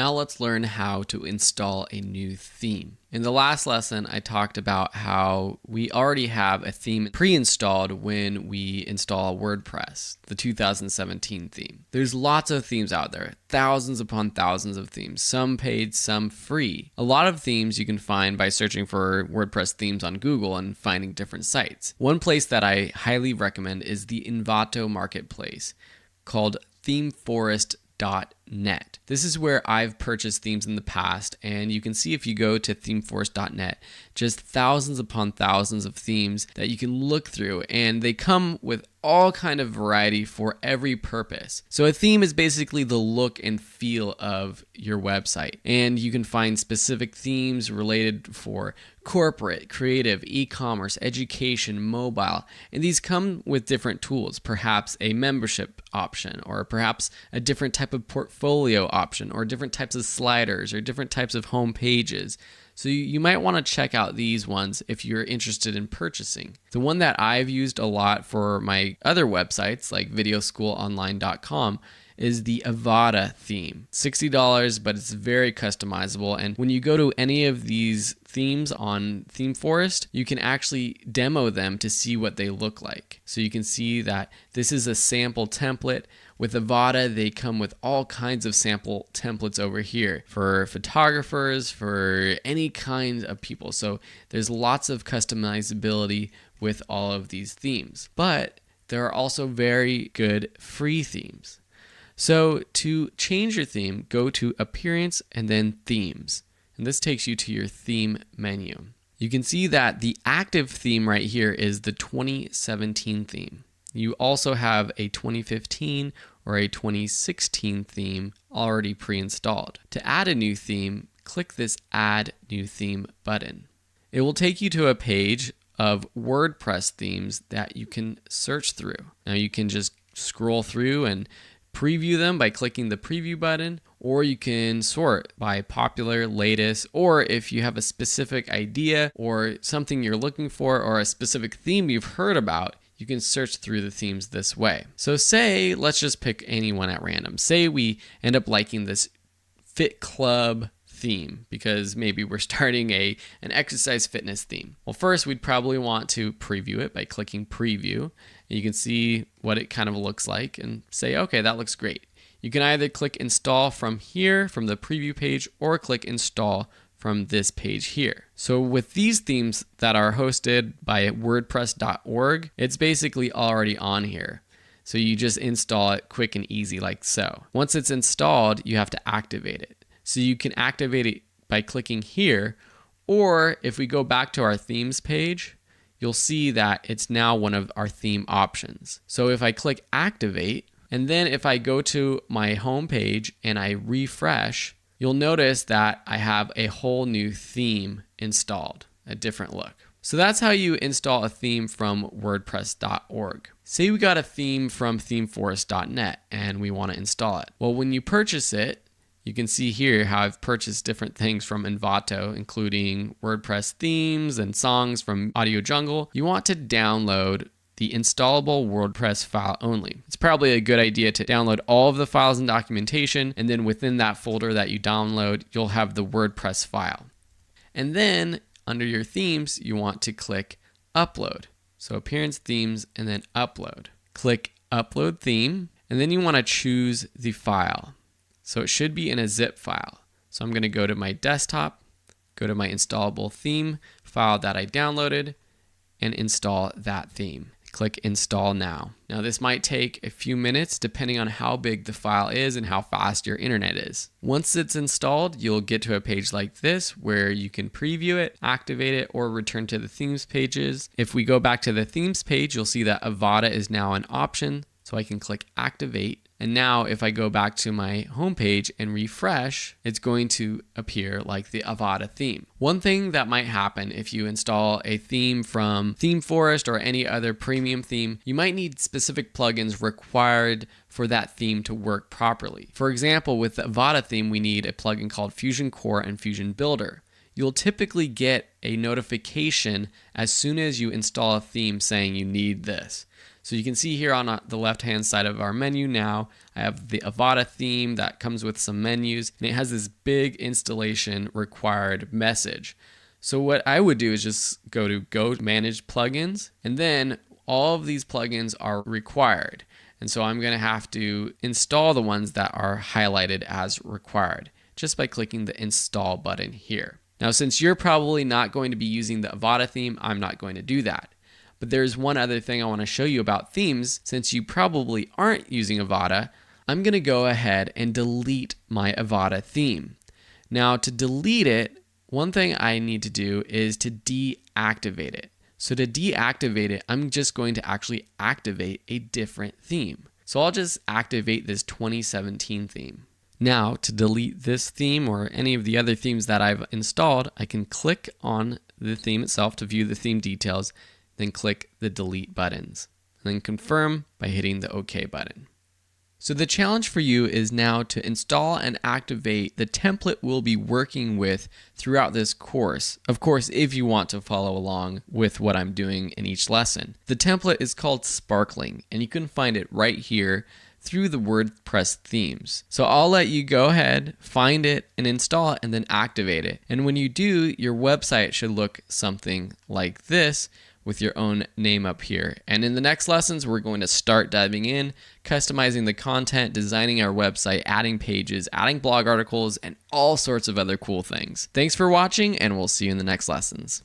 Now let's learn how to install a new theme. In the last lesson, I talked about how we already have a theme pre-installed when we install WordPress, the 2017 theme. There's lots of themes out there, thousands upon thousands of themes, some paid, some free. A lot of themes you can find by searching for WordPress themes on Google and finding different sites. One place that I highly recommend is the Envato marketplace called themeforest.net. This is where I've purchased themes in the past, and you can see if you go to themeforest.net, just thousands upon thousands of themes that you can look through, and they come with all kind of variety for every purpose. So a theme is basically the look and feel of your website, and you can find specific themes related for corporate, creative, e-commerce, education, mobile, and these come with different tools, perhaps a membership option, or perhaps a different type of portfolio option, or different types of sliders, or different types of home pages. So you might want to check out these ones if you're interested in purchasing. The one that I've used a lot for my other websites like videoschoolonline.com is the Avada theme. $60, but it's very customizable. And when you go to any of these themes on ThemeForest, you can actually demo them to see what they look like. So you can see that this is a sample template. With Avada, they come with all kinds of sample templates over here for photographers, for any kind of people. So there's lots of customizability with all of these themes. But there are also very good free themes. So to change your theme, go to Appearance and then Themes. And this takes you to your theme menu. You can see that the active theme right here is the 2017 theme. You also have a 2015 or a 2016 theme already pre-installed. To add a new theme, click this Add New Theme button. It will take you to a page of WordPress themes that you can search through. Now you can just scroll through and preview them by clicking the preview button, or you can sort by popular, latest, or if you have a specific idea or something you're looking for or a specific theme you've heard about, you can search through the themes this way. So say, let's just pick any one at random. Say we end up liking this Fit Club theme because maybe we're starting an exercise fitness theme. Well, first we'd probably want to preview it by clicking preview. You can see what it kind of looks like and say, okay, that looks great. You can either click install from here, from the preview page, or click install from this page here. So with these themes that are hosted by wordpress.org, it's basically already on here. So you just install it quick and easy like so. Once it's installed, you have to activate it. So you can activate it by clicking here, or if we go back to our themes page, you'll see that it's now one of our theme options. So if I click activate, and then if I go to my home page and I refresh, you'll notice that I have a whole new theme installed, a different look. So that's how you install a theme from wordpress.org. Say we got a theme from themeforest.net and we want to install it. Well, when you purchase it, you can see here how I've purchased different things from Envato, including WordPress themes and songs from Audio Jungle. You want to download the installable WordPress file only. It's probably a good idea to download all of the files and documentation, and then within that folder that you download, you'll have the WordPress file. And then under your themes, you want to click Upload. So Appearance, Themes, and then Upload. Click Upload Theme, and then you want to choose the file. So it should be in a zip file. So I'm going to go to my desktop, go to my installable theme file that I downloaded, and install that theme. Click Install Now. Now this might take a few minutes depending on how big the file is and how fast your internet is. Once it's installed, you'll get to a page like this where you can preview it, activate it, or return to the themes pages. If we go back to the themes page, you'll see that Avada is now an option. So I can click Activate. And now if I go back to my homepage and refresh, it's going to appear like the Avada theme. One thing that might happen if you install a theme from ThemeForest or any other premium theme, you might need specific plugins required for that theme to work properly. For example, with the Avada theme, we need a plugin called Fusion Core and Fusion Builder. You'll typically get a notification as soon as you install a theme saying you need this. So you can see here on the left-hand side of our menu now, I have the Avada theme that comes with some menus, and it has this big installation required message. So what I would do is just go to manage plugins, and then all of these plugins are required. And so I'm going to have to install the ones that are highlighted as required just by clicking the install button here. Now, since you're probably not going to be using the Avada theme, I'm not going to do that. But there's one other thing I want to show you about themes. Since you probably aren't using Avada, I'm going to go ahead and delete my Avada theme. Now, to delete it, one thing I need to do is to deactivate it. So to deactivate it, I'm just going to actually activate a different theme. So I'll just activate this 2017 theme. Now, to delete this theme or any of the other themes that I've installed, I can click on the theme itself to view the theme details, then click the delete buttons, and then confirm by hitting the OK button. So the challenge for you is now to install and activate the template we'll be working with throughout this course. Of course, if you want to follow along with what I'm doing in each lesson. The template is called Sparkling, and you can find it right here through the WordPress themes. So I'll let you go ahead, find it, and install it, and then activate it. And when you do, your website should look something like this, with your own name up here. And in the next lessons, we're going to start diving in, customizing the content, designing our website, adding pages, adding blog articles, and all sorts of other cool things. Thanks for watching, and we'll see you in the next lessons.